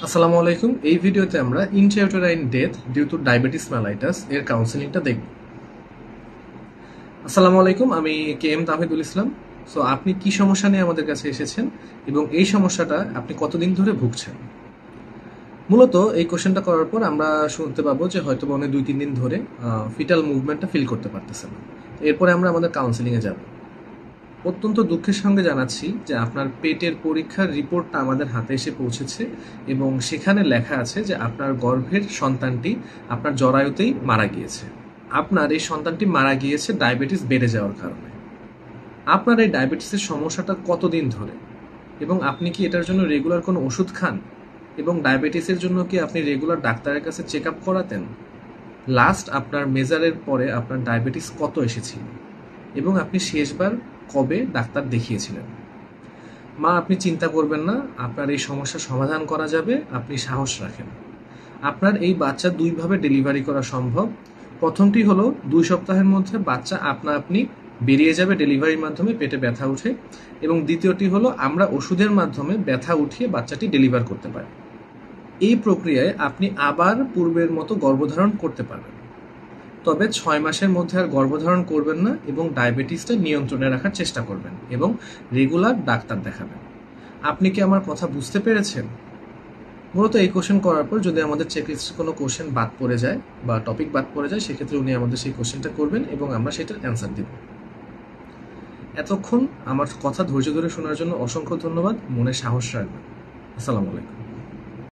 আসসালামু আলাইকুম। এই ভিডিওতে আমরা intrauterine death due to diabetes mellitus এর কাউন্সেলিংটা দেখব। আসসালামু আলাইকুম, আমি K M Tahidul Islam. So আপনি কি সমস্যা নিয়ে আমাদের কাছে এসেছেন এবং এই সমস্যাটা আপনি কতদিন ধরে ভুগছেন? মূলত এই কোশ্চেনটা করার পর আমরা শুনতে পাবো যে হয়তো উনি 2-3 দিন ধরে ফিটাল মুভমেন্টটা ফিল করতে পারতেছেন না। এরপরে আমরা আমাদের কাউন্সেলিংয়ে যাব। অত্যন্ত দুঃখের সঙ্গে জানাচ্ছি যে আপনার পেটের পরীক্ষার রিপোর্টটা আমাদের হাতে এসে পৌঁছেছে এবং সেখানে লেখা আছে যে আপনার গর্ভের সন্তানটি আপনার জরায়ুতেই মারা গিয়েছে। আপনার এই সন্তানটি মারা গিয়েছে ডায়াবেটিস বেড়ে যাওয়ার কারণে। আপনার এই ডায়াবেটিসের সমস্যাটা কতদিন ধরে এবং আপনি কি এটার জন্য রেগুলার কোনো ওষুধ খান এবং ডায়াবেটিসের জন্য কি আপনি রেগুলার ডাক্তারের কাছে চেক আপ করাতেন? লাস্ট আপনার মেজারের পরে আপনার ডায়াবেটিস কত এসেছিল এবং আপনি শেষবার কবে ডাক্তার দেখিয়েছিলেন? মা, আপনি চিন্তা করবেন না, আপনার এই সমস্যার সমাধান করা যাবে, আপনি সাহস রাখেন। আপনার এই বাচ্চা দুইভাবে ডেলিভারি করা সম্ভব। প্রথমটি হলো 2 সপ্তাহের মধ্যে বাচ্চা আপনা আপনি বেরিয়ে যাবে ডেলিভারির মাধ্যমে, পেটে ব্যথা উঠে, এবং দ্বিতীয়টি হলো আমরা ওষুধের মাধ্যমে ব্যথা উঠিয়ে বাচ্চাটি ডেলিভার করতে পারি। এই প্রক্রিয়ায় আপনি আবার পূর্বের মতো গর্ভধারণ করতে পারবেন, তবে 6 মাসের মধ্যে আর গর্ভধারণ করবেন না এবং ডায়াবেটিসটা নিয়ন্ত্রণে রাখার চেষ্টা করবেন এবং রেগুলার ডাক্তার দেখাবেন। আপনি কি আমার কথা বুঝতে পেরেছেন? মূলত এই কোশ্চেন করার পর যদি আমাদের চেকলিস্টে কোনো কোশ্চেন বাদ পড়ে যায় বা টপিক বাদ পড়ে যায়, সেক্ষেত্রে উনি আমাদের সেই কোশ্চেনটা করবেন এবং আমরা সেটার অ্যান্সার দেব। এতক্ষণ আমার কথা ধৈর্য ধরে শোনার জন্য অসংখ্য ধন্যবাদ। মনে সাহস রাখবেন। আসসালামু আলাইকুম।